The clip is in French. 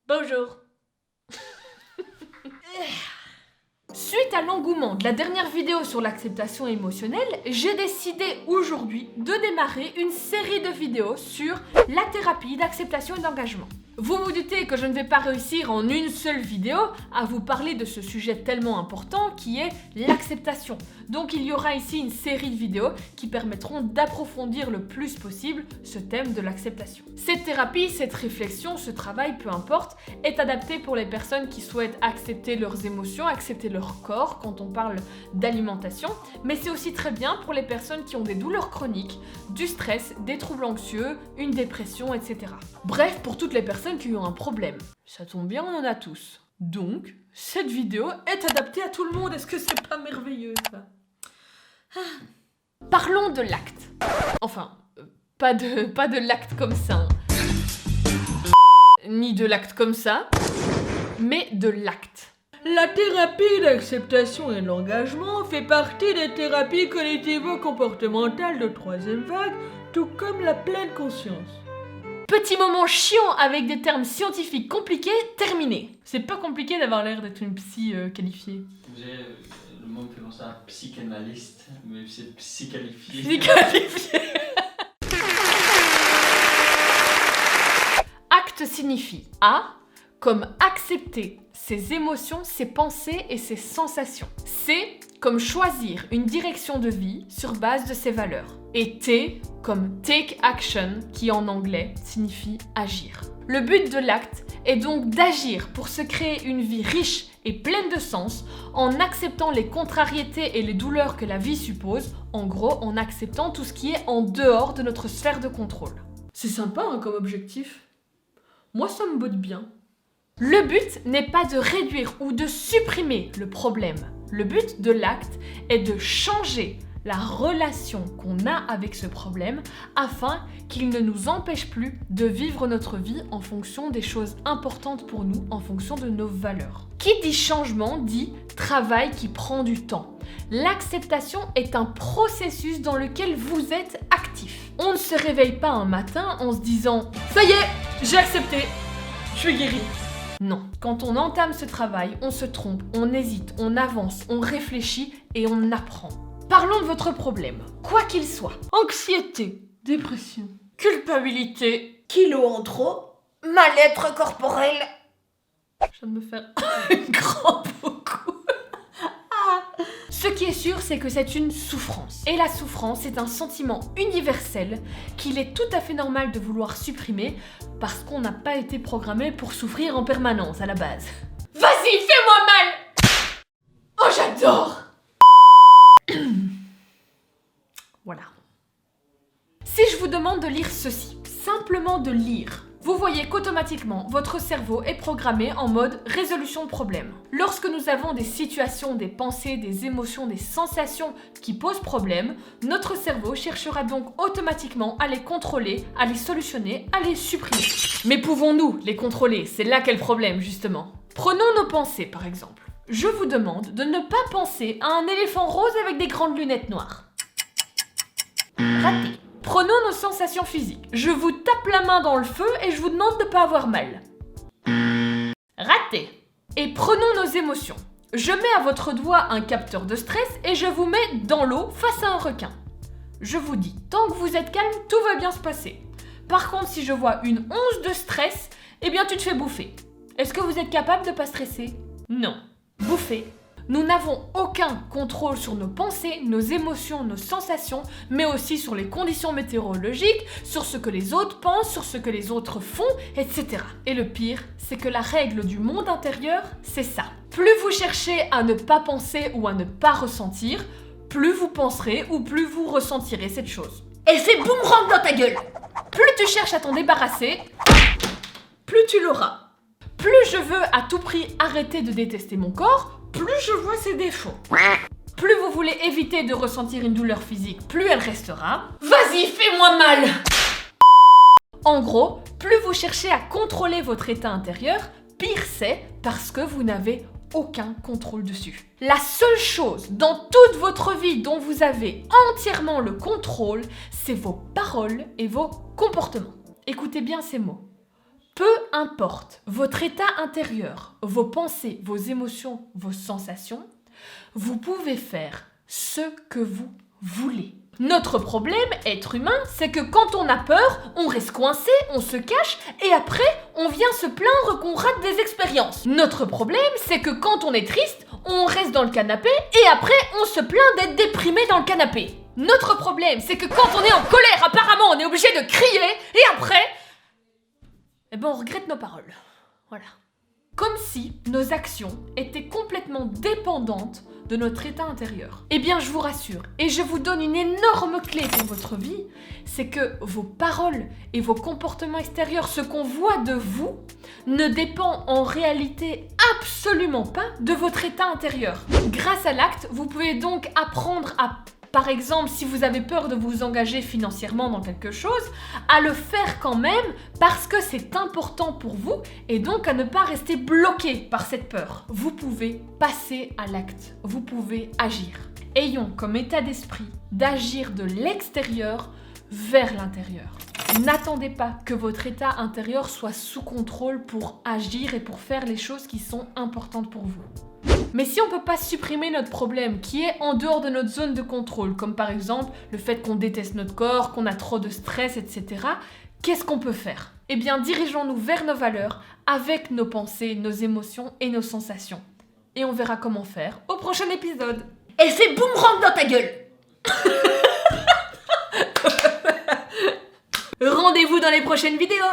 Bonjour. Suite à l'engouement de la dernière vidéo sur l'acceptation émotionnelle, j'ai décidé aujourd'hui de démarrer une série de vidéos sur la thérapie d'acceptation et d'engagement. Vous vous doutez que je ne vais pas réussir en une seule vidéo à vous parler de ce sujet tellement important qui est l'acceptation. Donc il y aura ici une série de vidéos qui permettront d'approfondir le plus possible ce thème de l'acceptation. Cette thérapie, cette réflexion, ce travail, peu importe, est adapté pour les personnes qui souhaitent accepter leurs émotions, accepter leur corps quand on parle d'alimentation, mais c'est aussi très bien pour les personnes qui ont des douleurs chroniques, du stress, des troubles anxieux, une dépression, etc. Bref, pour toutes les personnes qui ont un problème. Ça tombe bien, on en a tous. Donc, cette vidéo est adaptée à tout le monde. Est-ce que c'est pas merveilleux, ça ? Parlons de l'acte. Enfin, pas de l'acte comme ça. Hein. Ni de l'acte comme ça, mais de l'acte. La thérapie d'acceptation et de l'engagement fait partie des thérapies cognitivo-comportementales de troisième vague, tout comme la pleine conscience. Petit moment chiant avec des termes scientifiques compliqués, terminé. C'est pas compliqué d'avoir l'air d'être une psy qualifiée. Le mot me fait penser à psychanalyste, mais c'est psychalifié. Psychalifié. Acte signifie A, comme accepter ses émotions, ses pensées et ses sensations. C, comme choisir une direction de vie sur base de ses valeurs. Et T, comme take action, qui en anglais signifie agir. Le but de l'acte est donc d'agir pour se créer une vie riche et pleine de sens en acceptant les contrariétés et les douleurs que la vie suppose, en gros en acceptant tout ce qui est en dehors de notre sphère de contrôle. C'est sympa hein, comme objectif. Moi ça me botte bien. Le but n'est pas de réduire ou de supprimer le problème. Le but de l'acte est de changer la relation qu'on a avec ce problème afin qu'il ne nous empêche plus de vivre notre vie en fonction des choses importantes pour nous, en fonction de nos valeurs. Qui dit changement dit travail qui prend du temps. L'acceptation est un processus dans lequel vous êtes actif. On ne se réveille pas un matin en se disant « Ça y est, j'ai accepté, je suis guérie ». Non, quand on entame ce travail, on se trompe, on hésite, on avance, on réfléchit et on apprend. Parlons de votre problème, quoi qu'il soit. Anxiété, dépression, culpabilité, kilos en trop, mal-être corporel. Je viens de me faire un grand beaucoup. Ce qui est sûr, c'est que c'est une souffrance. Et la souffrance est un sentiment universel qu'il est tout à fait normal de vouloir supprimer parce qu'on n'a pas été programmé pour souffrir en permanence à la base. Vas-y, fais-moi mal! Oh, j'adore! Voilà. Si je vous demande de lire ceci, simplement de lire, vous voyez qu'automatiquement, votre cerveau est programmé en mode résolution de problème. Lorsque nous avons des situations, des pensées, des émotions, des sensations qui posent problème, notre cerveau cherchera donc automatiquement à les contrôler, à les solutionner, à les supprimer. Mais pouvons-nous les contrôler? C'est là qu'est le problème, justement. Prenons nos pensées, par exemple. Je vous demande de ne pas penser à un éléphant rose avec des grandes lunettes noires. Raté. Prenons nos sensations physiques. Je vous tape la main dans le feu et je vous demande de ne pas avoir mal. Raté. Et prenons nos émotions. Je mets à votre doigt un capteur de stress et je vous mets dans l'eau face à un requin. Je vous dis, tant que vous êtes calme, tout va bien se passer. Par contre, si je vois une once de stress, eh bien tu te fais bouffer. Est-ce que vous êtes capable de ne pas stresser? Non. Bouffer. Nous n'avons aucun contrôle sur nos pensées, nos émotions, nos sensations, mais aussi sur les conditions météorologiques, sur ce que les autres pensent, sur ce que les autres font, etc. Et le pire, c'est que la règle du monde intérieur, c'est ça. Plus vous cherchez à ne pas penser ou à ne pas ressentir, plus vous penserez ou plus vous ressentirez cette chose. Effet boomerang dans ta gueule! Plus tu cherches à t'en débarrasser, plus tu l'auras. Plus je veux à tout prix arrêter de détester mon corps, plus je vois ses défauts. Plus vous voulez éviter de ressentir une douleur physique, plus elle restera. Vas-y, fais-moi mal! En gros, plus vous cherchez à contrôler votre état intérieur, pire c'est parce que vous n'avez aucun contrôle dessus. La seule chose dans toute votre vie dont vous avez entièrement le contrôle, c'est vos paroles et vos comportements. Écoutez bien ces mots. Peu importe votre état intérieur, vos pensées, vos émotions, vos sensations, vous pouvez faire ce que vous voulez. Notre problème, être humain, c'est que quand on a peur, on reste coincé, on se cache et après, on vient se plaindre qu'on rate des expériences. Notre problème, c'est que quand on est triste, on reste dans le canapé et après, on se plaint d'être déprimé dans le canapé. Notre problème, c'est que quand on est en colère, apparemment, on est obligé de crier et après, on regrette nos paroles. Voilà. Comme si nos actions étaient complètement dépendantes de notre état intérieur. Eh bien, je vous rassure, et je vous donne une énorme clé pour votre vie, c'est que vos paroles et vos comportements extérieurs, ce qu'on voit de vous, ne dépend en réalité absolument pas de votre état intérieur. Grâce à l'acte, vous pouvez donc apprendre à, par exemple, si vous avez peur de vous engager financièrement dans quelque chose, à le faire quand même parce que c'est important pour vous et donc à ne pas rester bloqué par cette peur. Vous pouvez passer à l'acte, vous pouvez agir. Ayons comme état d'esprit d'agir de l'extérieur vers l'intérieur. N'attendez pas que votre état intérieur soit sous contrôle pour agir et pour faire les choses qui sont importantes pour vous. Mais si on ne peut pas supprimer notre problème qui est en dehors de notre zone de contrôle, comme par exemple le fait qu'on déteste notre corps, qu'on a trop de stress, etc., qu'est-ce qu'on peut faire? Eh bien, dirigeons-nous vers nos valeurs avec nos pensées, nos émotions et nos sensations. Et on verra comment faire au prochain épisode. Effet boomerang dans ta gueule. Rendez-vous dans les prochaines vidéos.